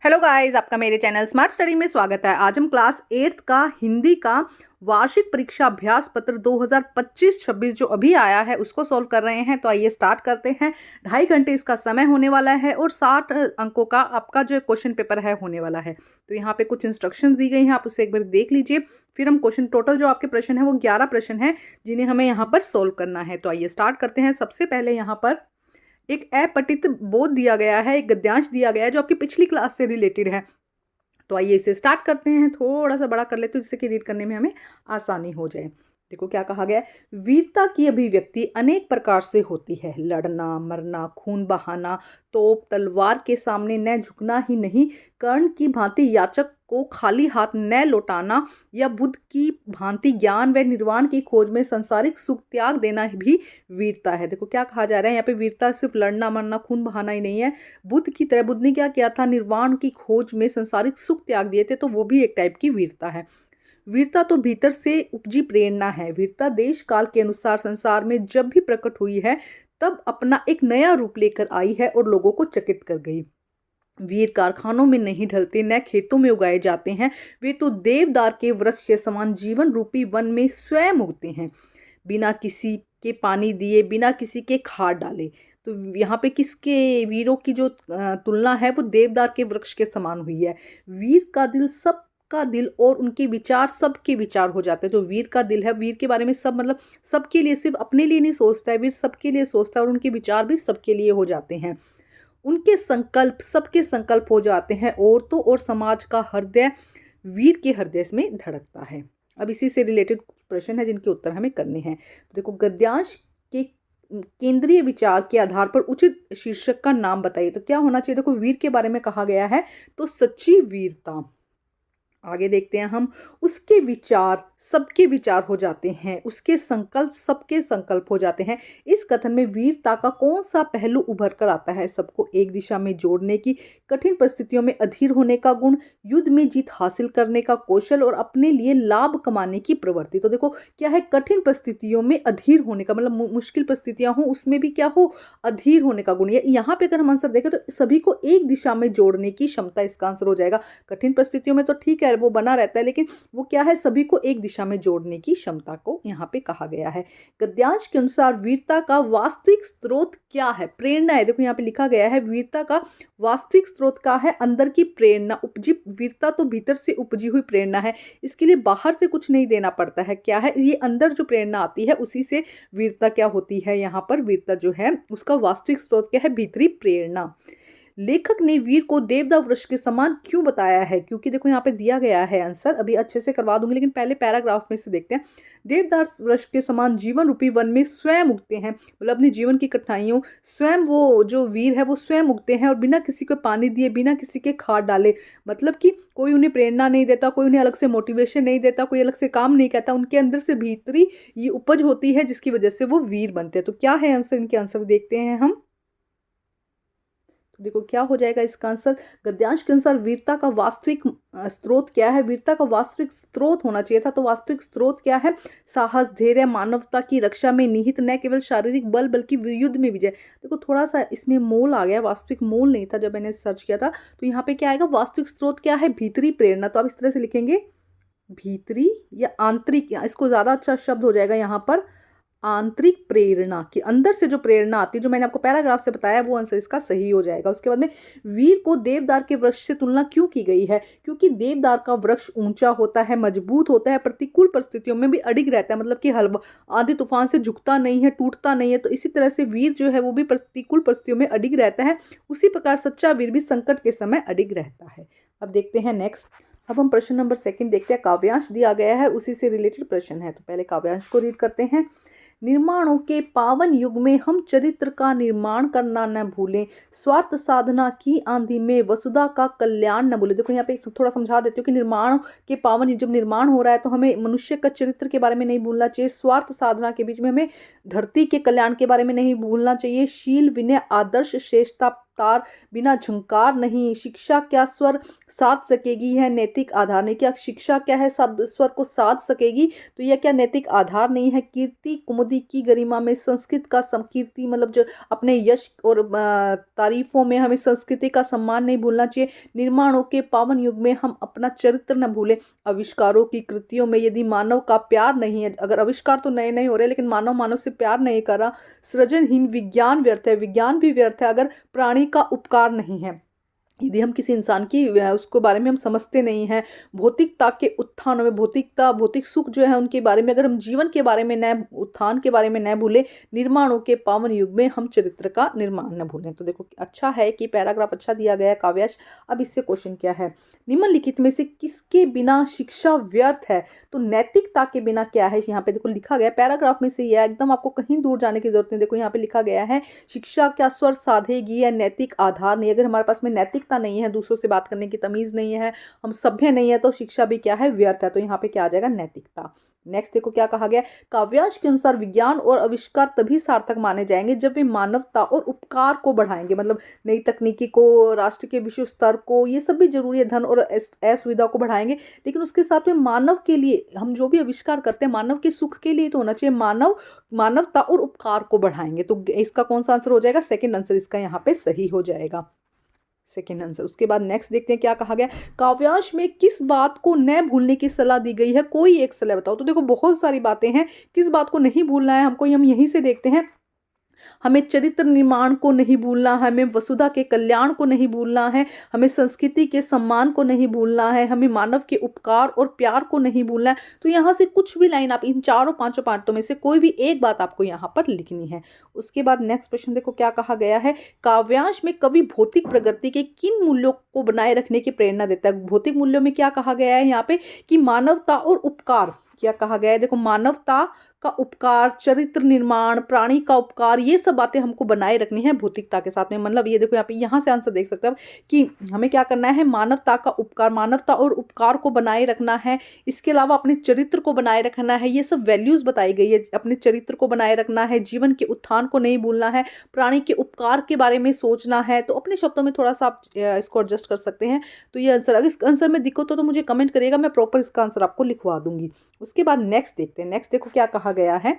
Hello guys, आपका मेरे channel smart study में स्वागत है। आज हम क्लास 8th का हिंदी का वार्षिक परीक्षा अभ्यास पत्र 2025-26 जो अभी आया है उसको सॉल्व कर रहे हैं। तो आइए स्टार्ट करते हैं। 2.5 घंटे इसका समय होने वाला है और 60 अंकों का आपका जो क्वेश्चन पेपर है होने वाला है। तो यहाँ पे कुछ इंस्ट्रक्शंस दी गई हैं, आप उसे एक बार देख लीजिए। फिर हम क्वेश्चन टोटल जो आपके प्रश्न है वो 11 प्रश्न है जिन्हें हमें यहाँ पर सोल्व करना है। तो आइए स्टार्ट करते हैं। सबसे पहले यहाँ पर एक अपठित बोध दिया गया है, एक गद्यांश दिया गया है जो आपकी पिछली क्लास से रिलेटेड है। तो आइए इसे स्टार्ट करते हैं। थोड़ा सा बड़ा कर लेते हैं जिससे कि रीड करने में हमें आसानी हो जाए। देखो क्या कहा गया है। वीरता की अभिव्यक्ति अनेक प्रकार से होती है। लड़ना, मरना, खून बहाना, तोप तलवार के सामने न झुकना ही नहीं, कर्ण की भांति याचक को खाली हाथ न लौटाना, या बुद्ध की भांति ज्ञान व निर्वाण की खोज में संसारिक सुख त्याग देना भी वीरता है। देखो क्या कहा जा रहा है यहाँ पे, वीरता सिर्फ लड़ना मरना खून बहाना ही नहीं है। बुद्ध की तरह बुद्ध ने क्या किया था, निर्वाण की खोज में संसारिक सुख त्याग दिए थे, तो वो भी एक टाइप की वीरता है। वीरता तो भीतर से उपजी प्रेरणा है। वीरता देश काल के अनुसार संसार में जब भी प्रकट हुई है तब अपना एक नया रूप लेकर आई है और लोगों को चकित कर गई। वीर कारखानों में नहीं ढलते, न खेतों में उगाए जाते हैं, वे तो देवदार के वृक्ष के समान जीवन रूपी वन में स्वयं उगते हैं, बिना किसी के पानी दिए, बिना किसी के खाद डाले। तो यहाँ पे किसके वीरों की जो तुलना है वो देवदार के वृक्ष के समान हुई है। वीर का दिल सबका दिल और उनके विचार सबके विचार हो जाते हैं। जो वीर का दिल है, वीर के बारे में सब मतलब सबके लिए, सिर्फ अपने लिए नहीं सोचता है, वीर सबके लिए सोचता है और उनके विचार भी सबके लिए हो जाते हैं। उनके संकल्प सबके संकल्प हो जाते हैं। औरतों और समाज का हृदय वीर के हृदय में धड़कता है। अब इसी से रिलेटेड प्रश्न है जिनके उत्तर हमें करने हैं। तो देखो, गद्यांश के केंद्रीय विचार के आधार पर उचित शीर्षक का नाम बताइए। तो क्या होना चाहिए, देखो वीर के बारे में कहा गया है तो सच्ची वीरता। आगे देखते हैं हम, उसके विचार सबके विचार हो जाते हैं, उसके संकल्प सबके संकल्प हो जाते हैं। इस कथन में वीरता का कौन सा पहलू उभर कर आता है? सबको एक दिशा में जोड़ने की, कठिन परिस्थितियों में अधीर होने का गुण, युद्ध में जीत हासिल करने का कौशल और अपने लिए लाभ कमाने की प्रवृत्ति। तो देखो क्या है, कठिन परिस्थितियों में अधीर होने का मतलब मुश्किल परिस्थितियां हो उसमें भी क्या हो, अधीर होने का गुण। यहाँ पे अगर हम आंसर देखें तो सभी को एक दिशा में जोड़ने की क्षमता इसका आंसर हो जाएगा। कठिन परिस्थितियों में तो ठीक है वो बना रहता है, लेकिन वो क्या है, सभी को एक दिशा में जोड़ने की क्षमता को यहाँ पे कहा गया है। गद्यांश के अनुसार वीरता का वास्तविक स्रोत क्या है? प्रेरणा है। देखो यहाँ पे लिखा गया है वीरता का वास्तविक स्रोत क्या है? अंदर की प्रेरणा, उपजी वीरता तो भीतर से उपजी हुई प्रेरणा है। इसके लिए बाहर से कुछ नहीं देना पड़ता है। क्या है ये, अंदर जो प्रेरणा आती है उसी से वीरता क्या होती है। यहाँ पर वीरता जो है उसका वास्तविक स्रोत क्या है? भीतरी प्रेरणा। लेखक ने वीर को देवदार वृक्ष के समान क्यों बताया है? क्योंकि देखो यहाँ पे दिया गया है आंसर, अभी अच्छे से करवा दूंगी लेकिन पहले पैराग्राफ में से देखते हैं। देवदार वृक्ष के समान जीवन रूपी वन में स्वयं उगते हैं, मतलब अपनी जीवन की कठिनाइयों स्वयं वो जो वीर है वो स्वयं उगते हैं और बिना किसी को पानी दिए, बिना किसी के खाद डाले। मतलब कि कोई उन्हें प्रेरणा नहीं देता, कोई उन्हें अलग से मोटिवेशन नहीं देता, कोई अलग से काम नहीं कहता, उनके अंदर से भीतरी ये उपज होती है जिसकी वजह से वो वीर बनते हैं। तो क्या है आंसर, इनके आंसर देखते हैं हम। तो देखो क्या हो जाएगा इसका आंसर। गद्यांश के अनुसार वीरता का वास्तविक स्रोत क्या है? वीरता का वास्तविक स्रोत होना चाहिए था, तो वास्तविक स्रोत क्या है? साहस, धैर्य, मानवता की रक्षा में निहित न केवल शारीरिक बल बल्कि युद्ध में विजय। देखो थोड़ा सा इसमें मोल आ गया, वास्तविक मोल नहीं था जब मैंने सर्च किया था। तो यहाँ पे क्या आएगा, वास्तविक स्रोत क्या है? भीतरी प्रेरणा। तो आप इस तरह से लिखेंगे, भीतरी या आंतरिक, या इसको ज्यादा अच्छा शब्द हो जाएगा यहाँ पर आंतरिक प्रेरणा, कि अंदर से जो प्रेरणा आती है, जो मैंने आपको पैराग्राफ से बताया वो आंसर इसका सही हो जाएगा। उसके बाद में वीर को देवदार के वृक्ष से तुलना क्यों की गई है? क्योंकि देवदार का वृक्ष ऊंचा होता है, मजबूत होता है, प्रतिकूल परिस्थितियों में भी अडिग रहता है, मतलब कि हल्का आंधी तूफान से झुकता नहीं है, टूटता नहीं है। तो इसी तरह से वीर जो है वो भी प्रतिकूल परिस्थितियों में अडिग रहता है। उसी प्रकार सच्चा वीर भी संकट के समय अडिग रहता है। अब देखते हैं नेक्स्ट। अब हम प्रश्न नंबर 2 देखते हैं। काव्यांश दिया गया है, उसी से रिलेटेड प्रश्न है। तो पहले काव्यांश को रीड करते हैं। निर्माणों के पावन युग में हम चरित्र का निर्माण करना न भूलें, स्वार्थ साधना की आंधी में वसुधा का कल्याण न भूलें। देखो यहाँ पे थोड़ा समझा देती हूँ कि निर्माण के पावन युग, जब निर्माण हो रहा है तो हमें मनुष्य का चरित्र के बारे में नहीं भूलना चाहिए, स्वार्थ साधना के बीच में हमें धरती के कल्याण के बारे में नहीं भूलना चाहिए, शील, विनय, आदर्श, श्रेष्ठता तार बिना झंकार नहीं, शिक्षा क्या स्वर साध सकेगी है नैतिक आधार नहीं। क्या शिक्षा क्या है सब स्वर को साध सकेगी, तो यह क्या नैतिक आधार नहीं है। कीर्ति कुमुदी की गरिमा में संस्कृत का कीर्ति मतलब जो अपने यश और तारीफों में हमें संस्कृति का सम्मान नहीं भूलना चाहिए। निर्माणों के पावन युग में हम अपना चरित्र न भूलें। आविष्कारों की कृतियों में यदि मानव का प्यार नहीं है, अगर आविष्कार तो नए नए हो रहे लेकिन मानव मानव से प्यार नहीं कर रहा, सृजनहीन विज्ञान व्यर्थ है, विज्ञान भी व्यर्थ है अगर प्राणी का उपकार नहीं है। यदि हम किसी इंसान की उसको बारे में हम समझते नहीं हैं, भौतिकता के उत्थानों में भौतिकता भौतिक सुख जो है उनके बारे में अगर हम जीवन के बारे में न उत्थान के बारे में न भूले, निर्माणों के पावन युग में हम चरित्र का निर्माण न भूलें। तो देखो अच्छा है कि पैराग्राफ अच्छा दिया गया है काव्याश। अब इससे क्वेश्चन क्या है, निम्नलिखित में से किसके बिना शिक्षा व्यर्थ है। तो नैतिकता के बिना क्या है, यहाँ पे देखो लिखा गया पैराग्राफ में से, यह एकदम आपको कहीं दूर जाने की जरूरत नहीं। देखो यहाँ पे लिखा गया है शिक्षा क्या स्वर साधेगी या नैतिक आधार नहीं। अगर हमारे पास में नैतिकता नहीं है, दूसरों से बात करने की तमीज नहीं है, हम सभ्य नहीं है, तो शिक्षा भी क्या है व्यर्थ है। तो यहाँ पे क्या आ जाएगा नैतिकता। नेक्स्ट देखो क्या कहा गया, काव्यांश के अनुसार विज्ञान और आविष्कार तभी सार्थक माने जाएंगे जब वे मानवता और उपकार को बढ़ाएंगे। मतलब नई तकनीकी को, राष्ट्र के विश्व स्तर को, ये सब भी जरूरी है, धन और असुविधा को बढ़ाएंगे, लेकिन उसके साथ में मानव के लिए हम जो भी आविष्कार करते हैं मानव के सुख के लिए तो होना चाहिए। मानवता और उपकार को बढ़ाएंगे। तो इसका कौन सा आंसर हो जाएगा, सेकंड आंसर इसका यहाँ पे सही हो जाएगा, सेकेंड आंसर। उसके बाद नेक्स्ट देखते हैं क्या कहा गया, काव्यांश में किस बात को न भूलने की सलाह दी गई है, कोई एक सलाह बताओ। तो देखो बहुत सारी बातें हैं, किस बात को नहीं भूलना है हमको, हम यहीं से देखते हैं। हमें चरित्र निर्माण को नहीं भूलना है, हमें वसुधा के कल्याण को नहीं भूलना है, हमें संस्कृति के सम्मान को नहीं भूलना है, हमें मानव के उपकार और प्यार को नहीं भूलना है। तो यहाँ से कुछ भी लाइन आप इन चारों पांचों पार्टों में से कोई भी एक बात आपको यहाँ पर लिखनी है। उसके बाद नेक्स्ट क्वेश्चन देखो क्या कहा गया है, काव्यांश में कवि भौतिक प्रगति के किन मूल्यों को बनाए रखने की प्रेरणा देता है। भौतिक मूल्यों में क्या कहा गया है यहाँ पे कि मानवता और उपकार, क्या कहा गया है देखो, मानवता का उपकार, चरित्र निर्माण, प्राणी का उपकार, ये सब बातें हमको बनाए रखनी है भौतिकता के साथ में। मतलब ये देखो यहाँ पे यहाँ से आंसर देख सकते हो कि हमें क्या करना है, मानवता का उपकार, मानवता और उपकार को बनाए रखना है। इसके अलावा अपने चरित्र को बनाए रखना है, ये सब वैल्यूज बताई गई है। अपने चरित्र को बनाए रखना है, जीवन के उत्थान को नहीं भूलना है, प्राणी के उपकार के बारे में सोचना है। तो अपने शब्दों में थोड़ा सा आप इसको एडजस्ट कर सकते हैं। तो ये आंसर, अगर इस आंसर में दिक्कत हो तो मुझे कमेंट करिएगा, मैं प्रॉपर इसका आंसर आपको लिखवा दूंगी। उसके बाद नेक्स्ट देखते हैं, नेक्स्ट देखो क्या कहा गया है।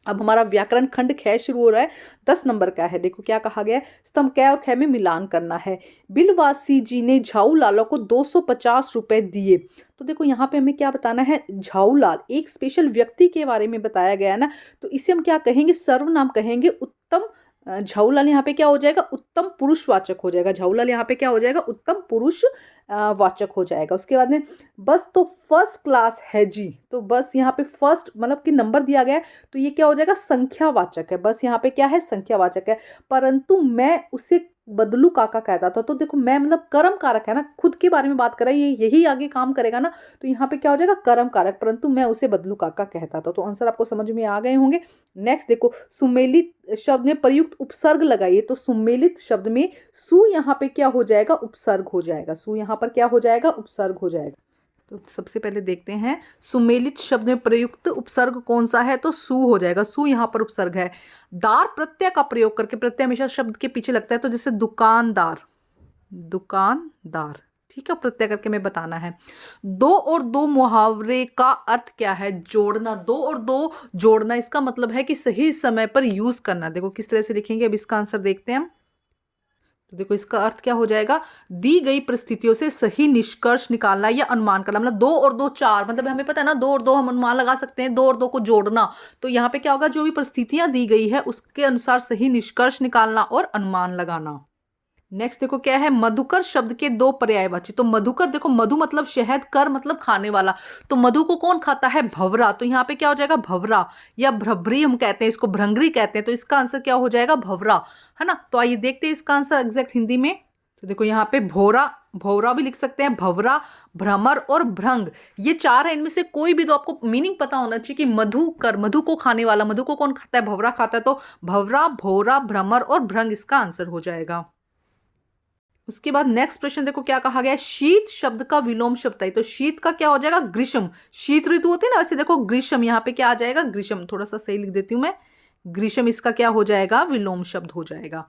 अब हमारा व्याकरण खंड ख शुरू हो रहा है, 10 नंबर का है। देखो क्या कहा गया है, स्तंभ क और ख में मिलान करना है। बिलवासी जी ने झाऊलाल को 250 रुपए दिए। तो देखो यहाँ पे हमें क्या बताना है, झाऊलाल एक स्पेशल व्यक्ति के बारे में बताया गया है ना, तो इसे हम क्या कहेंगे, सर्वनाम कहेंगे। उत्तम झाऊलाल यहाँ पे क्या हो जाएगा, उत्तम पुरुषवाचक हो जाएगा। झाऊलाल यहाँ पे क्या हो जाएगा, उत्तम पुरुष वाचक हो जाएगा। उसके बाद में बस तो फर्स्ट क्लास है जी। तो बस यहाँ पे फर्स्ट मतलब कि नंबर दिया गया है, तो ये क्या हो जाएगा, संख्यावाचक है। बस यहाँ पे क्या है, संख्यावाचक है। परंतु मैं उसे बदलू काका कहता था। तो देखो मैं मतलब कर्म कारक है ना, खुद के बारे में बात कर रहा है, ये यही आगे काम करेगा ना, तो यहाँ पे क्या हो जाएगा, कर्म कारक। परंतु मैं उसे बदलू काका कहता था। तो आंसर आपको समझ में आ गए होंगे। नेक्स्ट देखो, सुमेलित शब्द में प्रयुक्त उपसर्ग लगाइए। तो सुमेलित शब्द में सु यहाँ पे क्या हो जाएगा, उपसर्ग हो जाएगा। सु यहाँ पर क्या हो जाएगा, उपसर्ग हो जाएगा। तो सबसे पहले देखते हैं सुमेलित शब्द में प्रयुक्त उपसर्ग कौन सा है, तो सु हो जाएगा। सु यहाँ पर उपसर्ग है। दार प्रत्यय का प्रयोग करके, प्रत्यय हमेशा शब्द के पीछे लगता है, तो जैसे दुकानदार, दुकानदार, ठीक है, प्रत्यय करके में बताना है। दो और दो मुहावरे का अर्थ क्या है, जोड़ना। दो और दो जोड़ना, इसका मतलब है कि सही समय पर यूज करना। देखो किस तरह से लिखेंगे, अब इसका आंसर देखते हैं। तो देखो इसका अर्थ क्या हो जाएगा, दी गई परिस्थितियों से सही निष्कर्ष निकालना या अनुमान करना। मतलब 2 और 2 4, मतलब हमें पता है ना 2 और 2 हम अनुमान लगा सकते हैं, 2 और 2 को जोड़ना। तो यहाँ पे क्या होगा, जो भी परिस्थितियां दी गई है उसके अनुसार सही निष्कर्ष निकालना और अनुमान लगाना। नेक्स्ट देखो क्या है, मधुकर शब्द के 2 पर्यायवाची। तो मधुकर देखो, मधु मतलब शहद, कर मतलब खाने वाला। तो मधु को कौन खाता है, भंवरा। तो यहाँ पे क्या हो जाएगा, भंवरा, या भ्रभरी हम कहते हैं इसको, भ्रंगरी कहते हैं। तो इसका आंसर क्या हो जाएगा, भंवरा, है ना। तो आइए देखते हैं इसका आंसर एग्जैक्ट हिंदी में। तो देखो यहाँ पे भोरा, भौरा भी लिख सकते हैं, भंवरा, भ्रमर और भ्रंग, ये 4 है। इनमें से कोई भी, तो आपको मीनिंग पता होना चाहिए कि मधुकर, मधु को खाने वाला, मधु को कौन खाता है, भंवरा खाता है। तो भंवरा, भौरा, भ्रमर और भ्रंग इसका आंसर हो जाएगा। उसके बाद नेक्स्ट प्रश्न देखो क्या कहा गया है, शीत शब्द का विलोम शब्द है। तो शीत का क्या हो जाएगा, ग्रीष्म। शीत ऋतु होती है ना, वैसे देखो ग्रीष्म, यहाँ पे क्या आ जाएगा, ग्रीष्म। थोड़ा सा सही लिख देती हूँ मैं, ग्रीष्म इसका क्या हो जाएगा, विलोम शब्द हो जाएगा।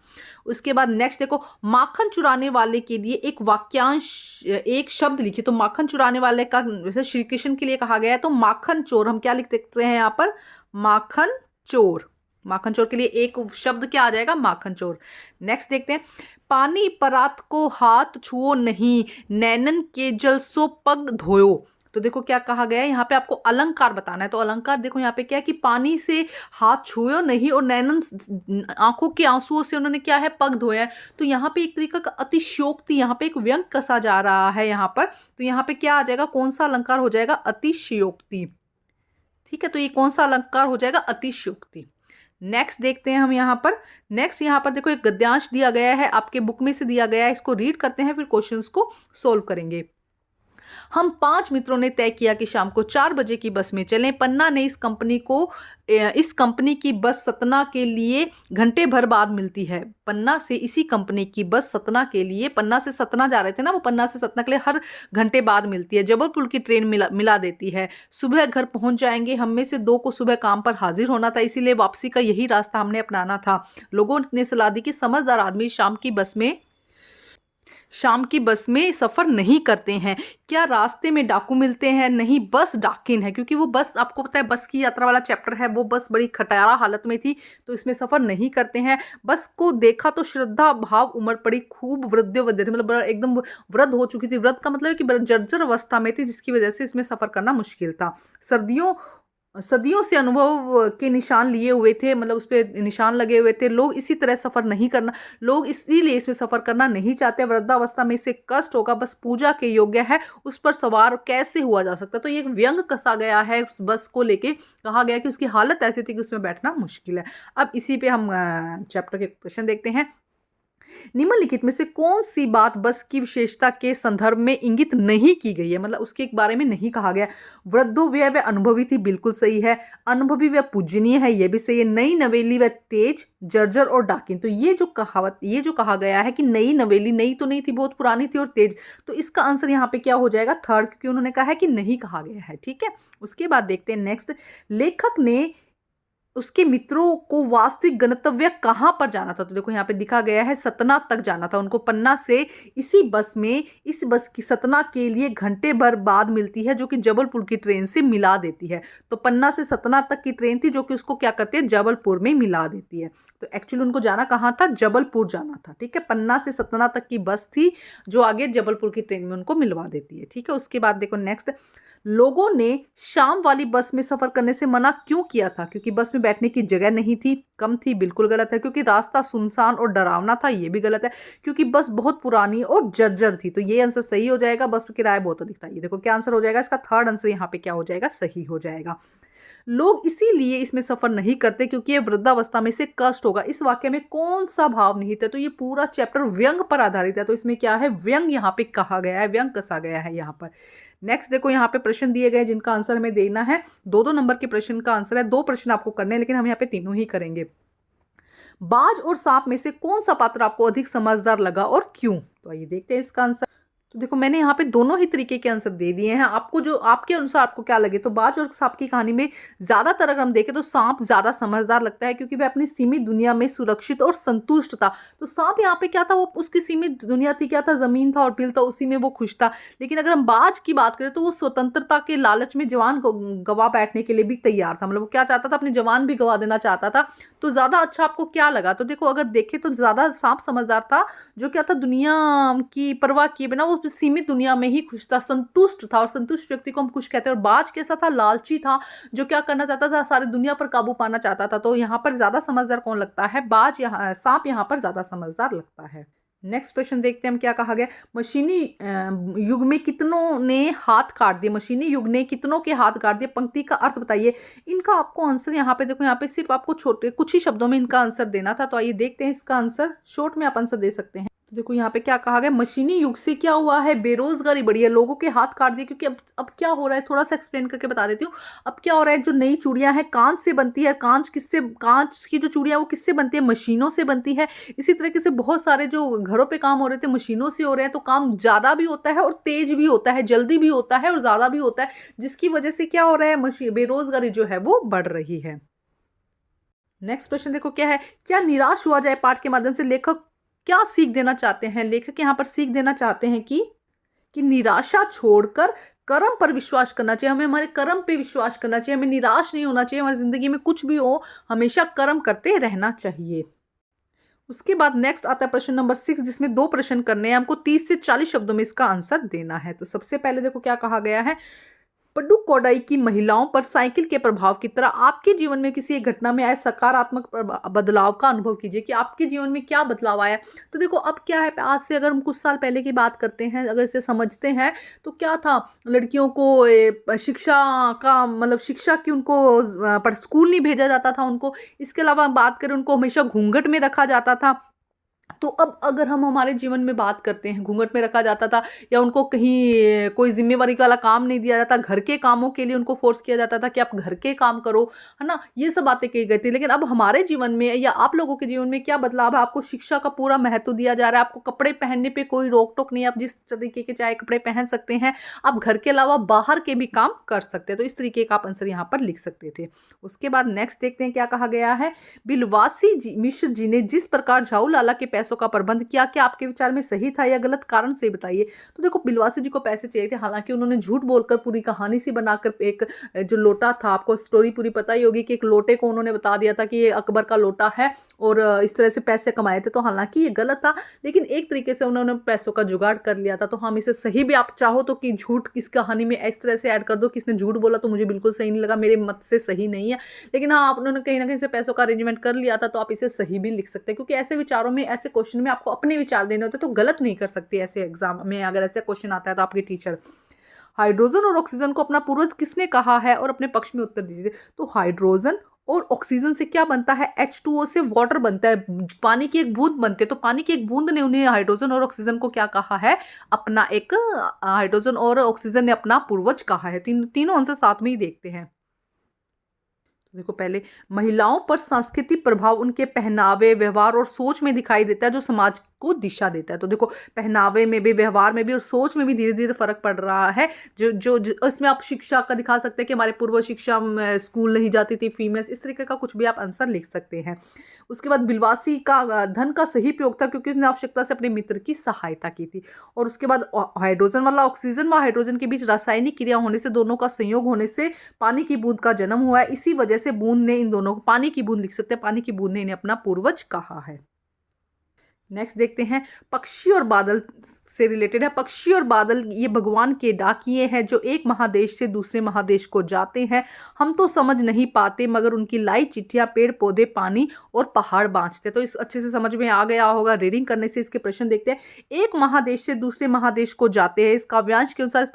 उसके बाद नेक्स्ट देखो, माखन चुराने वाले के लिए एक वाक्यांश, एक शब्द लिखिए। तो माखन चुराने वाले का वैसे श्री कृष्ण के लिए कहा गया है, तो माखन चोर हम क्या लिख सकते हैं यहाँ पर, माखन चोर। माखन चोर के लिए एक शब्द क्या आ जाएगा, माखन चोर। नेक्स्ट देखते हैं, पानी परात को हाथ छुओ नहीं, नैनन के जल सो पग धोयो। तो देखो क्या कहा गया है यहाँ पे, आपको अलंकार बताना है। तो अलंकार देखो यहाँ पे क्या है कि पानी से हाथ छुओ नहीं और नैनन, आंखों के आंसुओं से उन्होंने क्या है, पग धोया है। तो यहाँ पे एक तरीका का अतिशयोक्ति, यहाँ पे एक व्यंग कसा जा रहा है यहाँ पर। तो यहाँ पे क्या आ जाएगा, कौन सा अलंकार हो जाएगा, अतिशयोक्ति। ठीक है, तो ये कौन सा अलंकार हो जाएगा, अतिशयोक्ति। नेक्स्ट देखते हैं हम यहाँ पर। नेक्स्ट यहाँ पर देखो, एक गद्यांश दिया गया है, आपके बुक में से दिया गया है, इसको रीड करते हैं, फिर क्वेश्चंस को सोल्व करेंगे। हम 5 मित्रों ने तय किया कि शाम को 4 बजे की बस में चलें। पन्ना ने इस कंपनी की बस सतना के लिए घंटे भर बाद मिलती है। पन्ना से इसी कंपनी की बस सतना के लिए, पन्ना से सतना जा रहे थे ना, वो पन्ना से सतना के लिए हर घंटे बाद मिलती है। जबलपुर की ट्रेन मिला देती है। सुबह घर पहुंच जाएंगे। हम में से 2 को सुबह काम पर हाजिर होना था, इसीलिए वापसी का यही रास्ता हमने अपनाना था। लोगों ने सलाह दी कि समझदार आदमी शाम की बस में सफ़र नहीं करते हैं। क्या रास्ते में डाकू मिलते हैं? नहीं, बस डाकिन है, क्योंकि वो बस, आपको पता है बस की यात्रा वाला चैप्टर है, वो बस बड़ी खटारा हालत में थी, तो इसमें सफ़र नहीं करते हैं। बस को देखा तो श्रद्धा भाव उमड़ पड़ी, खूब वृद्ध थे, मतलब एकदम वृद्ध हो चुकी थी। वृद्ध का मतलब है कि जर्जर अवस्था में थी, जिसकी वजह से इसमें सफ़र करना मुश्किल था। सदियों से अनुभव के निशान लिए हुए थे, मतलब उस पर निशान लगे हुए थे। लोग इसीलिए इसमें सफ़र करना नहीं चाहते। वृद्धावस्था में इसे कष्ट होगा, बस पूजा के योग्य है, उस पर सवार कैसे हुआ जा सकता। तो ये एक व्यंग कसा गया है उस बस को लेके, कहा गया कि उसकी हालत ऐसी थी कि उसमें बैठना मुश्किल है। अब इसी पे हम चैप्टर के क्वेश्चन देखते हैं। निम्नलिखित में से कौन सी बात बस की विशेषता के संदर्भ में इंगित नहीं की गई है, मतलब उसके बारे में नहीं कहा गया। वृद्धो व अनुभवी थी, बिल्कुल सही है। अनुभवी व पूजनीय है, यह भी सही है। नई नवेली व तेज, जर्जर और डाकिन। तो ये जो कहा गया है कि नई नवेली, नई तो नहीं थी, बहुत पुरानी थी, और तेज, तो इसका आंसर यहाँ पे क्या हो जाएगा, थर्ड, क्योंकि उन्होंने कहा है कि नहीं कहा गया है। ठीक है, उसके बाद देखते हैं नेक्स्ट। लेखक ने उसके मित्रों को वास्तविक गंतव्य कहाँ पर जाना था। तो देखो यहाँ पे दिखा गया है, सतना तक जाना था उनको। पन्ना से इस बस की सतना के लिए घंटे भर बाद मिलती है, जो कि जबलपुर की ट्रेन से मिला देती है। तो पन्ना से सतना तक की ट्रेन थी, जो कि उसको क्या करती है, जबलपुर में मिला देती है। तो एक्चुअली उनको जाना कहाँ था, जबलपुर जाना था। ठीक है, पन्ना से सतना तक की बस थी, जो आगे जबलपुर की ट्रेन में उनको मिलवा देती है। ठीक है, उसके बाद देखो नेक्स्ट। लोगों ने शाम वाली बस में सफर करने से मना क्यों किया था? क्योंकि बस में बैठने की जगह नहीं थी, कम थी, बिल्कुल गलत है। क्योंकि रास्ता सुनसान और डरावना था, ये भी गलत है। क्योंकि बस बहुत पुरानी और जर्जर थी, तो ये आंसर सही हो जाएगा। बस का किराया बहुत अधिक था। ये देखो क्या आंसर हो जाएगा इसका, थर्ड आंसर यहाँ पे क्या हो जाएगा, सही हो जाएगा। लोग इसीलिए इसमें सफर नहीं करते क्योंकि ये वृद्धावस्था में से कष्ट होगा। इस वाक्य में कौन सा भाव निहित है? तो ये पूरा चैप्टर व्यंग पर आधारित है, तो इसमें क्या है, व्यंग यहाँ पे कहा गया है, व्यंग कसा गया है यहाँ पर। नेक्स्ट देखो, यहाँ पे प्रश्न दिए गए जिनका आंसर हमें देना है। 2-2 नंबर के प्रश्न का आंसर है। 2 प्रश्न आपको करने हैं, लेकिन हम यहाँ पे तीनों ही करेंगे। बाज और सांप में से कौन सा पात्र आपको अधिक समझदार लगा और क्यों? तो आइए देखते हैं इसका आंसर। तो देखो मैंने यहाँ पे दोनों ही तरीके के आंसर दे दिए हैं, आपको जो आपके अनुसार आपको क्या लगे। तो बाज और सांप की कहानी में ज्यादातर अगर हम देखें तो सांप ज्यादा समझदार लगता है, क्योंकि वह अपनी सीमित दुनिया में सुरक्षित और संतुष्ट था। तो सांप यहाँ पे क्या था, वो उसकी सीमित दुनिया थी, क्या था, जमीन था और बिल था, उसी में वो खुश था। लेकिन अगर हम बाज की बात करें तो वो स्वतंत्रता के लालच में जवान को गवा बैठने के लिए भी तैयार था, मतलब वो क्या चाहता था, अपनी जवान भी गवा देना चाहता था। तो ज्यादा अच्छा आपको क्या लगा? तो देखो अगर देखें तो ज्यादा सांप समझदार था, जो क्या था, दुनिया की परवाह किए बिना वो सीमित दुनिया में ही खुश था, संतुष्ट था, और संतुष्ट व्यक्ति को हम खुश कहते हैं। और बाज कैसा था, लालची था, जो क्या करना चाहता था, सारी दुनिया पर काबू पाना चाहता था। तो यहाँ पर ज्यादा समझदार कौन लगता है, सांप यहाँ पर ज्यादा समझदार लगता है। नेक्स्ट क्वेश्चन देखते हैं हम क्या कहा गया। मशीनी युग में कितनों ने हाथ काट दिए? मशीनी युग ने कितनों के हाथ काट दिए? पंक्ति का अर्थ बताइए। इनका आपको आंसर यहाँ पे देखो, यहाँ पे सिर्फ आपको छोटे कुछ ही शब्दों में इनका आंसर देना था। तो आइए देखते हैं इसका आंसर, शॉर्ट में आप आंसर दे सकते हैं। तो देखो यहाँ पे क्या कहा गया, मशीनी युग से क्या हुआ है, बेरोजगारी बढ़ी है, लोगों के हाथ काट दिए। क्योंकि अब क्या हो रहा है, थोड़ा सा एक्सप्लेन करके बता देती हूँ। अब क्या हो रहा है, जो नई चूड़ियां हैं कांच से बनती है। कांच की जो चूड़ियां वो किससे बनती है, मशीनों से बनती है। इसी तरीके से बहुत सारे जो घरों पे काम हो रहे थे मशीनों से हो रहे हैं, तो काम ज्यादा भी होता है और तेज भी होता है, जल्दी भी होता है और ज्यादा भी होता है, जिसकी वजह से क्या हो रहा है, बेरोजगारी जो है वो बढ़ रही है। नेक्स्ट प्रश्न देखो क्या है, क्या निराश हुआ जाए पाठ के माध्यम से लेखक क्या सीख देना चाहते हैं। लेखक यहाँ पर सीख देना चाहते हैं कि निराशा छोड़कर कर्म पर विश्वास करना चाहिए, हमें हमारे कर्म पे विश्वास करना चाहिए, हमें निराश नहीं होना चाहिए, हमारी जिंदगी में कुछ भी हो हमेशा कर्म करते रहना चाहिए। उसके बाद नेक्स्ट आता है प्रश्न नंबर 6, जिसमें 2 प्रश्न करने हैं, हमको 30 से 40 शब्दों में इसका आंसर देना है। तो सबसे पहले देखो क्या कहा गया है, पडुकोडाई की महिलाओं पर साइकिल के प्रभाव की तरह आपके जीवन में किसी एक घटना में आए सकारात्मक बदलाव का अनुभव कीजिए कि आपके जीवन में क्या बदलाव आया। तो देखो अब क्या है, आज से अगर हम कुछ साल पहले की बात करते हैं, अगर इसे समझते हैं तो क्या था, लड़कियों को शिक्षा का मतलब शिक्षा की उनको पर स्कूल नहीं भेजा जाता था उनको, इसके अलावा बात करें उनको हमेशा घूंघट में रखा जाता था। तो अब अगर हम हमारे जीवन में बात करते हैं, घूंघट में रखा जाता था या उनको कहीं कोई जिम्मेवारी वाला काम नहीं दिया जाता, घर के कामों के लिए उनको फोर्स किया जाता था कि आप घर के काम करो, है ना, ये सब बातें कही गई थी। लेकिन अब हमारे जीवन में या आप लोगों के जीवन में क्या बदलाव है, आपको शिक्षा का पूरा महत्व दिया जा रहा है, आपको कपड़े पहनने पे कोई रोक टोक नहीं है, आप जिस तरीके के चाहे कपड़े पहन सकते हैं, आप घर के अलावा बाहर के भी काम कर सकते हैं। तो इस तरीके का आप आंसर यहाँ पर लिख सकते थे। उसके बाद नेक्स्ट देखते हैं क्या कहा गया है, बिलवासी मिश्र जी ने जिस प्रकार झाऊ लाला के पैसों का प्रबंध किया, क्या आपके विचार में सही था या गलत, कारण से बताइए। तो देखो बिलवासी जी को पैसे चाहिए थे, हालांकि उन्होंने झूठ बोलकर पूरी कहानी सी बनाकर एक जो लोटा था, आपको स्टोरी पूरी पता ही होगी कि एक लोटे को उन्होंने बता दिया था कि ये अकबर का लोटा है और इस तरह से पैसे कमाए थे। तो हालांकि ये गलत था, लेकिन एक तरीके से उन्होंने पैसों का जुगाड़ कर लिया था। तो हम इसे सही भी आप चाहो तो कि झूठ इस कहानी में इस तरह से ऐड कर दो कि इसने झूठ बोला, तो मुझे बिल्कुल सही नहीं लगा, मेरे मत से सही नहीं है। लेकिन हाँ, आप उन्होंने कहीं ना कहीं से पैसों का अरेंजमेंट कर लिया था, तो आप इसे सही भी लिख सकते हैं, क्योंकि ऐसे विचारों में, ऐसे क्वेश्चन में आपको अपने विचार देने होते हैं, तो गलत नहीं कर सकते ऐसे एग्जाम में। अगर ऐसे क्वेश्चन आता है तो आपके टीचर, हाइड्रोजन और ऑक्सीजन को अपना पूर्वज किसने कहा है, और अपने पक्ष में उत्तर दीजिए। तो हाइड्रोजन और ऑक्सीजन से क्या बनता है, H2O से वाटर बनता है, पानी की एक बूंद बनती है। तो पानी की एक बूंद ने उन्हें हाइड्रोजन और ऑक्सीजन को क्या कहा है, अपना एक हाइड्रोजन और ऑक्सीजन ने अपना पूर्वज कहा है। तीनों आंसर साथ में ही देखते हैं। देखो पहले, महिलाओं पर सांस्कृतिक प्रभाव उनके पहनावे, व्यवहार और सोच में दिखाई देता है, जो समाज को दिशा देता है। तो देखो पहनावे में भी, व्यवहार में भी और सोच में भी धीरे धीरे फर्क पड़ रहा है। जो इसमें आप शिक्षा का दिखा सकते हैं कि हमारे पूर्व शिक्षा स्कूल नहीं जाती थी फीमेल्स, इस तरीके का कुछ भी आप आंसर लिख सकते हैं। उसके बाद बिलवासी का धन का सही प्रयोग था क्योंकि उसने आवश्यकता से अपने मित्र की सहायता की थी। और उसके बाद हाइड्रोजन वाला, ऑक्सीजन व हाइड्रोजन के बीच रासायनिक क्रिया होने से, दोनों का संयोग होने से पानी की बूंद का जन्म हुआ है। इसी वजह से बूंद ने इन दोनों को, पानी की बूंद लिख सकते हैं, पानी की बूंद ने इन्हें अपना पूर्वज कहा है। नेक्स्ट देखते हैं, पक्षी और बादल से रिलेटेड है। पक्षी और बादल ये भगवान के डाकिए हैं जो एक महादेश से दूसरे महादेश को जाते हैं। हम तो समझ नहीं पाते मगर उनकी लाई चिट्ठियां पेड़ पौधे पानी और पहाड़ बांचते। तो इस अच्छे से समझ में आ गया होगा रीडिंग करने से। इसके प्रश्न देखते हैं, एक महादेश से दूसरे महादेश को जाते हैं, इसका वाक्यांश के अनुसार इस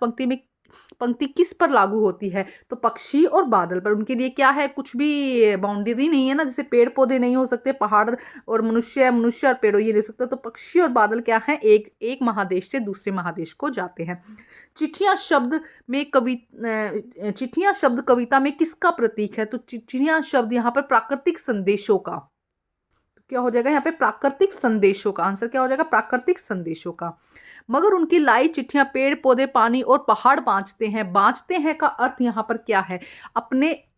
पंक्ति किस पर लागू होती है। तो पक्षी और बादल पर। उनके लिए क्या है, कुछ भी बाउंड्री नहीं है ना, जैसे पेड़ पौधे नहीं हो सकते, पहाड़ और मनुष्य और पेड़ ये नहीं हो सकते। तो पक्षी और बादल क्या है, एक महादेश से दूसरे महादेश को जाते हैं। चिट्ठियां शब्द कविता में किसका प्रतीक है। तो चिट्ठियां शब्द यहाँ पर प्राकृतिक संदेशों का, क्या हो जाएगा यहाँ पे, प्राकृतिक संदेशों का। आंसर क्या हो जाएगा, प्राकृतिक संदेशों का। मगर उनकी लाई चिट्ठियां पेड़ पौधे पानी और पहाड़ बांचते हैं। बांचते हैं का अर्थ यहाँ पर क्या है,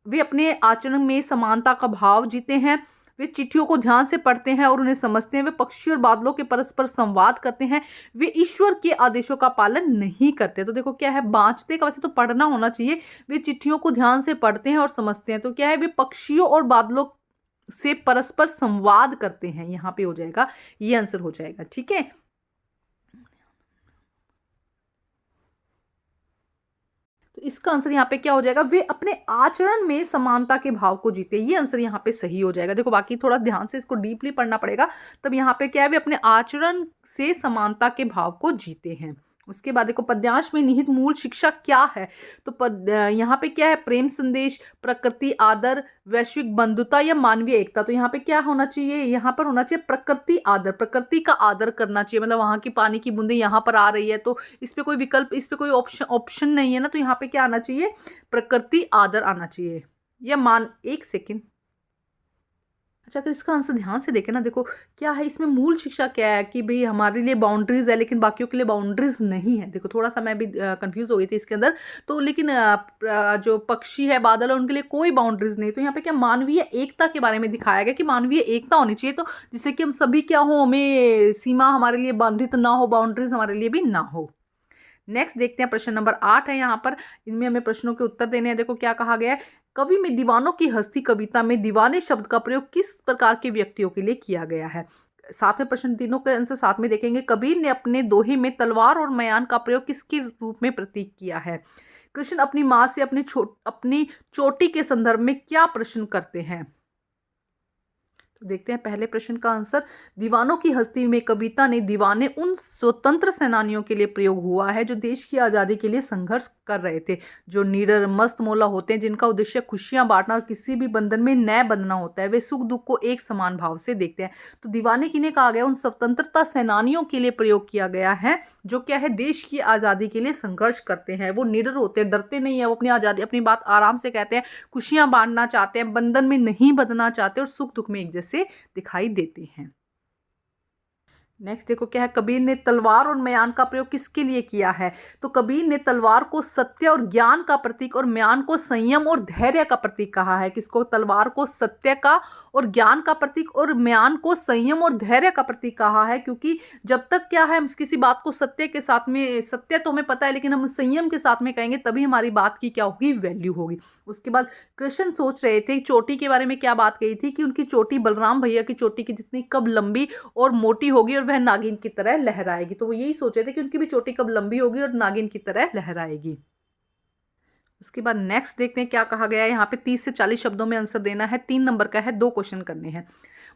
वे अपने आचरण में समानता का भाव जीते हैं। वे चिट्ठियों को ध्यान से पढ़ते हैं और उन्हें समझते हैं। वे पक्षी और बादलों के परस्पर संवाद करते हैं। वे ईश्वर के आदेशों का पालन नहीं करते। तो देखो क्या है, बांचते का वैसे तो पढ़ना होना चाहिए, वे चिट्ठियों को ध्यान से पढ़ते हैं और समझते हैं। तो क्या है, वे पक्षियों और बादलों से परस्पर संवाद करते हैं। यहाँ पे हो जाएगा, ये आंसर हो जाएगा। ठीक है, तो इसका आंसर यहाँ पे क्या हो जाएगा, वे अपने आचरण में समानता के भाव को जीते। ये आंसर यहाँ पे सही हो जाएगा। देखो बाकी थोड़ा ध्यान से इसको डीपली पढ़ना पड़ेगा, तब यहाँ पे क्या है, वे अपने आचरण से समानता के भाव को जीते हैं। उसके बाद देखो पद्यांश में निहित मूल शिक्षा क्या है। तो यहाँ पे क्या है, प्रेम संदेश, प्रकृति आदर, वैश्विक बंधुता या मानवीय एकता। तो यहाँ पे क्या होना चाहिए, यहाँ पर होना चाहिए प्रकृति आदर, प्रकृति का आदर करना चाहिए। मतलब वहां की पानी की बूंदें यहाँ पर आ रही है, तो इस पे कोई विकल्प, इस पे कोई ऑप्शन नहीं है ना, तो यहाँ पे क्या आना चाहिए, प्रकृति आदर आना चाहिए। या एक सेकेंड, अच्छा, अगर इसका आंसर ध्यान से देखें ना, देखो क्या है इसमें, मूल शिक्षा क्या है कि भाई हमारे लिए बाउंड्रीज है लेकिन बाकियों के लिए बाउंड्रीज नहीं है। देखो थोड़ा सा मैं भी कंफ्यूज हो गई थी इसके अंदर, तो लेकिन जो पक्षी है, बादल है, उनके लिए कोई बाउंड्रीज नहीं। तो यहाँ पे क्या मानवीय एकता के बारे में दिखाया गया कि मानवीय एकता होनी चाहिए, तो जिससे कि हम सभी क्या हो, हमें सीमा हमारे लिए बांधित ना हो, बाउंड्रीज हमारे लिए भी ना हो। नेक्स्ट देखते हैं, प्रश्न नंबर 8 है यहाँ पर। इनमें हमें प्रश्नों के उत्तर देने हैं। देखो क्या कहा गया है, कवि में दीवानों की हस्ती कविता में दीवाने शब्द का प्रयोग किस प्रकार के व्यक्तियों के लिए किया गया है। सातवें प्रश्न, तीनों के आंसर साथ में देखेंगे। कबीर ने अपने दोहे में तलवार और म्यान का प्रयोग किसके रूप में प्रतीक किया है। कृष्ण अपनी माँ से अपनी चोटी के संदर्भ में क्या प्रश्न करते हैं। तो देखते हैं पहले प्रश्न का आंसर, दीवानों की हस्ती में कविता ने दीवाने उन स्वतंत्र सेनानियों के लिए प्रयोग हुआ है जो देश की आज़ादी के लिए संघर्ष कर रहे थे, जो निडर मस्त मौला होते हैं, जिनका उद्देश्य खुशियां बांटना और किसी भी बंधन में न बंधना होता है। वे सुख दुख को एक समान भाव से देखते हैं। तो दीवाने किन्हें कहा गया, उन स्वतंत्रता सेनानियों के लिए प्रयोग किया गया है जो क्या है, देश की आज़ादी के लिए संघर्ष करते हैं। वो निडर होते हैं, डरते नहीं है, वो अपनी आज़ादी, अपनी बात आराम से कहते हैं, खुशियां बांटना चाहते हैं, बंधन में नहीं बंधना चाहते और सुख दुख में एक जैसे दिखाई देते हैं। नेक्स्ट देखो क्या है, कबीर ने तलवार और म्यान का प्रयोग किसके लिए किया है। तो कबीर ने तलवार को सत्य और ज्ञान का प्रतीक और म्यान को संयम और धैर्य का प्रतीक कहा है। किसको, तलवार को सत्य का और ज्ञान का प्रतीक और म्यान को संयम और धैर्य का प्रतीक कहा है, क्योंकि जब तक क्या है हम किसी बात को सत्य के साथ में, सत्य तो हमें पता है लेकिन हम संयम के साथ में कहेंगे तभी हमारी बात की क्या होगी, वैल्यू होगी। उसके बाद कृष्ण सोच रहे थे चोटी के बारे में, क्या बात कही थी कि उनकी चोटी बलराम भैया की चोटी की जितनी कब लंबी और मोटी होगी और वह नागिन की तरह लहराएगी। तो वो यही सोच रहे थे कि उनकी भी चोटी कब लंबी होगी और नागिन की तरह लहराएगी। उसके बाद नेक्स्ट देखते हैं क्या कहा गया है। यहाँ पे 30 से 40 शब्दों में आंसर देना है। 3 नंबर का है, 2 क्वेश्चन करने हैं।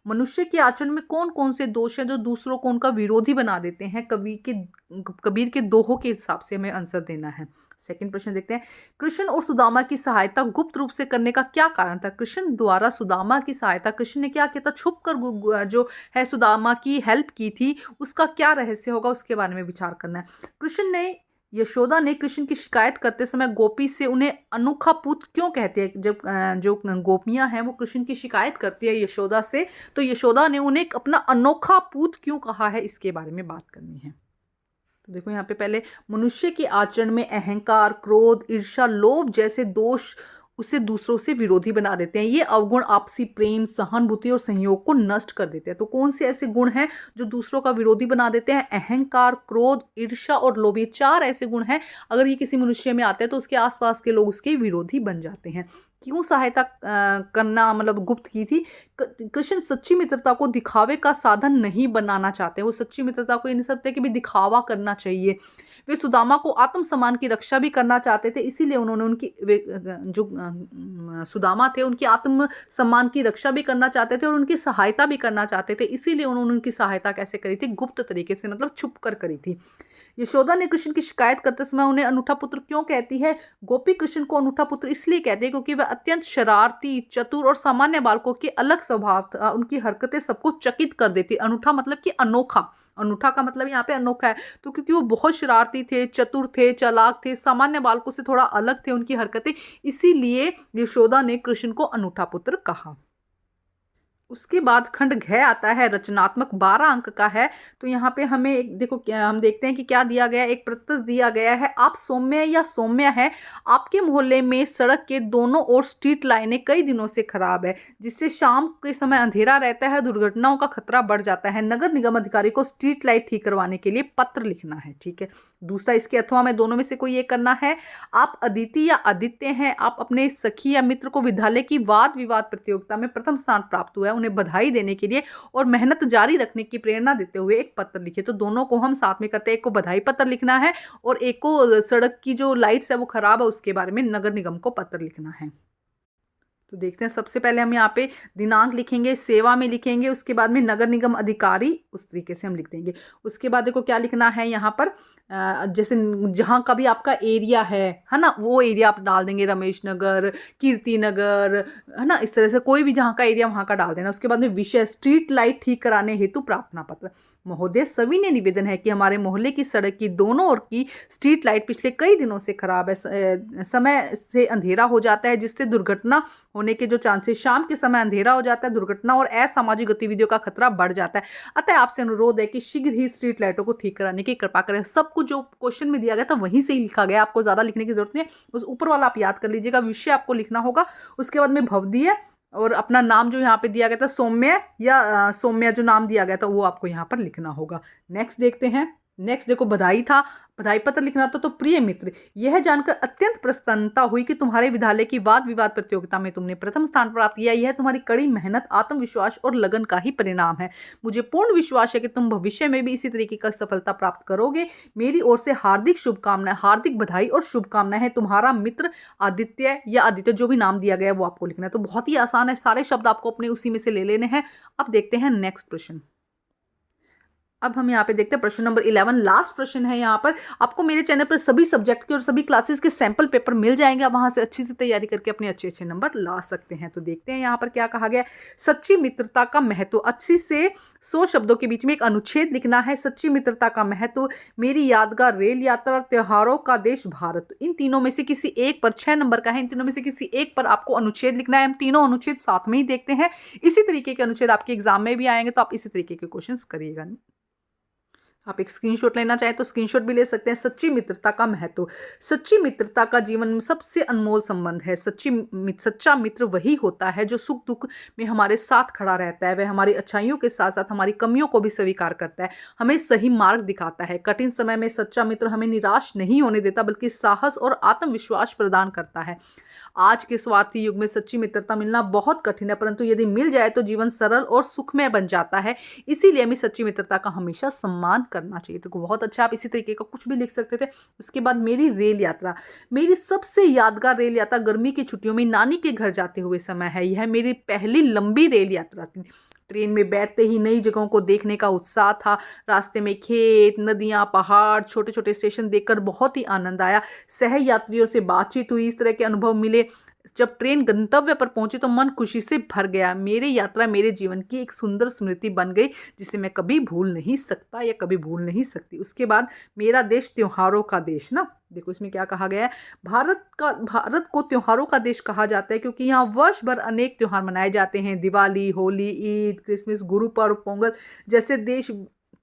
मनुष्य के आचरण में कौन कौन से दोष हैं जो दूसरों को उनका विरोधी बना देते हैं। कबीर के दोहों के हिसाब से हमें आंसर देना है। सेकंड प्रश्न देखते हैं, कृष्ण और सुदामा की सहायता गुप्त रूप से करने का क्या कारण था। कृष्ण द्वारा सुदामा की सहायता, कृष्ण ने क्या किया था, छुप कर जो है सुदामा की हेल्प की थी, उसका क्या रहस्य होगा, उसके बारे में विचार करना है। यशोदा ने कृष्ण की शिकायत करते समय गोपी से उन्हें अनोखा पुत क्यों कहते हैं। जब जो गोपियां हैं वो कृष्ण की शिकायत करती है यशोदा से, तो यशोदा ने उन्हें अपना अनोखा पुत क्यों कहा है, इसके बारे में बात करनी है। तो देखो यहाँ पे पहले, मनुष्य के आचरण में अहंकार, क्रोध, ईर्ष्या, लोभ जैसे दोष उसे दूसरों से विरोधी बना देते हैं। ये अवगुण आपसी प्रेम, सहानुभूति और सहयोग को नष्ट कर देते हैं। तो कौन से ऐसे गुण हैं जो दूसरों का विरोधी बना देते हैं। अहंकार, क्रोध, ईर्ष्या और लोभ, ये 4 ऐसे गुण हैं, अगर ये किसी मनुष्य में आते हैं तो उसके आसपास के लोग उसके विरोधी बन जाते हैं। क्यों सहायता करना मतलब गुप्त की थी। कृष्ण सच्ची मित्रता को दिखावे का साधन नहीं बनाना चाहते। वो सच्ची मित्रता को ये नहीं समझते कि भी दिखावा करना चाहिए। वे सुदामा को आत्म सम्मान की रक्षा भी करना चाहते थे, इसीलिए उन्होंने उनकी जो सुदामा थे उनकी आत्म सम्मान की रक्षा भी करना चाहते थे और उनकी सहायता भी करना चाहते थे, इसीलिए उन्होंने उनकी सहायता कैसे करी थी, गुप्त तरीके से, मतलब छुप कर करी थी। यशोदा ने कृष्ण की शिकायत करते समय उन्हें अनूठा पुत्र क्यों कहती है। गोपी कृष्ण को अनूठा पुत्र इसलिए कहते हैं क्योंकि वह अत्यंत शरारती, चतुर और सामान्य बालकों के अलग स्वभाव था। उनकी हरकतें सबको चकित कर देती। अनूठा मतलब कि अनोखा, अनूठा का मतलब यहाँ पे अनोखा है। तो क्योंकि वो बहुत शरारती थे, चतुर थे, चालाक थे, सामान्य बालकों से थोड़ा अलग थे उनकी हरकतें, इसीलिए यशोदा ने कृष्ण को अनूठा पुत्र कहा। उसके बाद खंड घ आता है, रचनात्मक, 12 अंक का है। तो यहाँ पे हमें एक देखो, हम देखते हैं कि क्या दिया गया है। एक प्रश्न दिया गया है, आप सौम्य या सौम्य है, आपके मोहल्ले में सड़क के दोनों ओर स्ट्रीट लाइनें कई दिनों से खराब है, जिससे शाम के समय अंधेरा रहता है, दुर्घटनाओं का खतरा बढ़ जाता है। नगर निगम अधिकारी को स्ट्रीट लाइट ठीक करवाने के लिए पत्र लिखना है। ठीक है। दूसरा, इसके अथवा में दोनों में से कोई एक करना है। आप अदिति या आदित्य हैं, आप अपने सखी या मित्र को विद्यालय की वाद विवाद प्रतियोगिता में प्रथम स्थान प्राप्त हुआ है, उन्हें बधाई देने के लिए और मेहनत जारी रखने की प्रेरणा देते हुए एक पत्र लिखे। तो दोनों को हम साथ में करते हैं। एक को बधाई पत्र लिखना है और एक को सड़क की जो लाइट्स है वो खराब है उसके बारे में नगर निगम को पत्र लिखना है। तो देखते हैं, सबसे पहले हम यहाँ पे दिनांक लिखेंगे, सेवा में लिखेंगे, उसके बाद में नगर निगम अधिकारी, उस तरीके से हम लिख देंगे। उसके बाद देखो क्या लिखना है यहाँ पर, जैसे जहाँ का भी आपका एरिया है ना, वो एरिया आप डाल देंगे, रमेश नगर, कीर्ति नगर, है ना, इस तरह से कोई भी जहाँ का एरिया वहाँ का डाल देना। उसके बाद में विषय, स्ट्रीट लाइट ठीक कराने हेतु प्रार्थना पत्र। महोदय, सभी ने निवेदन है कि हमारे मोहल्ले की सड़क की दोनों ओर की स्ट्रीट लाइट पिछले कई दिनों से खराब है, समय से अंधेरा हो जाता है जिससे दुर्घटना होने के जो चांसेस, शाम के समय अंधेरा हो जाता है, दुर्घटना और असामाजिक गतिविधियों का खतरा बढ़ जाता है। अतः आपसे अनुरोध है कि शीघ्र ही स्ट्रीट लाइटों को ठीक कराने की कृपा करें। सब कुछ जो क्वेश्चन में दिया गया था वहीं से ही लिखा गया, आपको ज़्यादा लिखने की जरूरत नहीं है, बस ऊपर वाला आप याद कर लीजिएगा। विषय आपको लिखना होगा, उसके बाद में भवदीय और अपना नाम जो यहाँ पे दिया गया था सौम्य या सौम्या जो नाम दिया गया था वो आपको यहाँ पर लिखना होगा। नेक्स्ट देखते हैं। नेक्स्ट देखो, बधाई था, बधाई पत्र लिखना था। तो प्रिय मित्र, यह जानकर अत्यंत प्रसन्नता हुई कि तुम्हारे विद्यालय की वाद विवाद प्रतियोगिता में तुमने प्रथम स्थान प्राप्त किया। यह तुम्हारी कड़ी मेहनत, आत्मविश्वास और लगन का ही परिणाम है। मुझे पूर्ण विश्वास है कि तुम भविष्य में भी इसी तरीके का सफलता प्राप्त करोगे। मेरी ओर से हार्दिक शुभकामनाएं, हार्दिक बधाई और शुभकामनाएं हैं। तुम्हारा मित्र आदित्य या आदित्य, जो भी नाम दिया गया है वो आपको लिखना है। तो बहुत ही आसान है, सारे शब्द आपको अपने उसी में से ले लेने हैं। अब देखते हैं नेक्स्ट प्रश्न। अब हम यहाँ पे देखते हैं प्रश्न नंबर 11, लास्ट प्रश्न है। यहाँ पर आपको मेरे चैनल पर सभी सब्जेक्ट के और सभी क्लासेस के सैंपल पेपर मिल जाएंगे। आप वहां से अच्छी से तैयारी करके अपने अच्छे अच्छे नंबर ला सकते हैं। तो देखते हैं यहाँ पर क्या कहा गया। सच्ची मित्रता का महत्व, 80 से 100 शब्दों के बीच में एक अनुच्छेद लिखना है। सच्ची मित्रता का महत्व, मेरी यादगार रेल यात्रा, त्योहारों का देश भारत। इन तीनों में से किसी एक पर, 6 नंबर का है, इन तीनों में से किसी एक पर आपको अनुच्छेद लिखना है। हम तीनों अनुच्छेद साथ में ही देखते हैं। इसी तरीके के अनुच्छेद आपके एग्जाम में भी आएंगे, तो आप इसी तरीके के क्वेश्चन करिएगा। आप एक स्क्रीनशॉट लेना चाहें तो स्क्रीनशॉट भी ले सकते हैं। सच्ची मित्रता का महत्व, सच्ची मित्रता का जीवन में सबसे अनमोल संबंध है। सच्चा मित्र वही होता है जो सुख दुख में हमारे साथ खड़ा रहता है। वह हमारी अच्छाइयों के साथ साथ हमारी कमियों को भी स्वीकार करता है, हमें सही मार्ग दिखाता है। कठिन समय में सच्चा मित्र हमें निराश नहीं होने देता, बल्कि साहस और आत्मविश्वास प्रदान करता है। आज के स्वार्थी युग में सच्ची मित्रता मिलना बहुत कठिन है, परंतु यदि मिल जाए तो जीवन सरल और सुखमय बन जाता है। इसीलिए हमें सच्ची मित्रता का हमेशा सम्मान करना चाहिए। तो बहुत अच्छा, आप इसी तरीके का कुछ भी लिख सकते थे। उसके बाद मेरी रेल यात्रा, मेरी सबसे यादगार रेल यात्रा गर्मी की छुट्टियों में नानी के घर जाते हुए समय है। यह मेरी पहली लंबी रेल यात्रा थी। ट्रेन में बैठते ही नई जगहों को देखने का उत्साह था। रास्ते में खेत, नदियां, पहाड़, छोटे छोटे स्टेशन देखकर बहुत ही आनंद आया। सह यात्रियों से बातचीत हुई, इस तरह के अनुभव मिले। जब ट्रेन गंतव्य पर पहुंची तो मन खुशी से भर गया। मेरी यात्रा मेरे जीवन की एक सुंदर स्मृति बन गई, जिसे मैं कभी भूल नहीं सकता या कभी भूल नहीं सकती। उसके बाद मेरा देश त्योहारों का देश ना, देखो इसमें क्या कहा गया है। भारत को त्योहारों का देश कहा जाता है क्योंकि यहाँ वर्ष भर अनेक त्योहार मनाए जाते हैं। दिवाली, होली, ईद, क्रिसमस, गुरु पर्व, पोंगल जैसे देश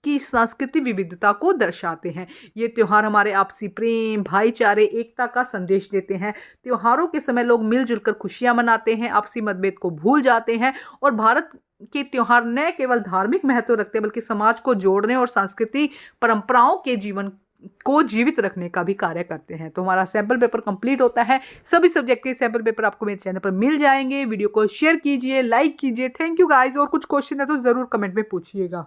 की सांस्कृतिक विविधता को दर्शाते हैं। ये त्योहार हमारे आपसी प्रेम, भाईचारे, एकता का संदेश देते हैं। त्योहारों के समय लोग मिलजुल कर खुशियां मनाते हैं, आपसी मतभेद को भूल जाते हैं। और भारत के त्योहार न केवल धार्मिक महत्व रखते हैं, बल्कि समाज को जोड़ने और सांस्कृतिक परंपराओं के जीवन को जीवित रखने का भी कार्य करते हैं। तो हमारा सैंपल पेपर कंप्लीट होता है। सभी सब्जेक्ट के सैंपल पेपर आपको मेरे चैनल पर मिल जाएंगे। वीडियो को शेयर कीजिए, लाइक कीजिए। Thank you guys. और कुछ क्वेश्चन है तो जरूर कमेंट में पूछिएगा।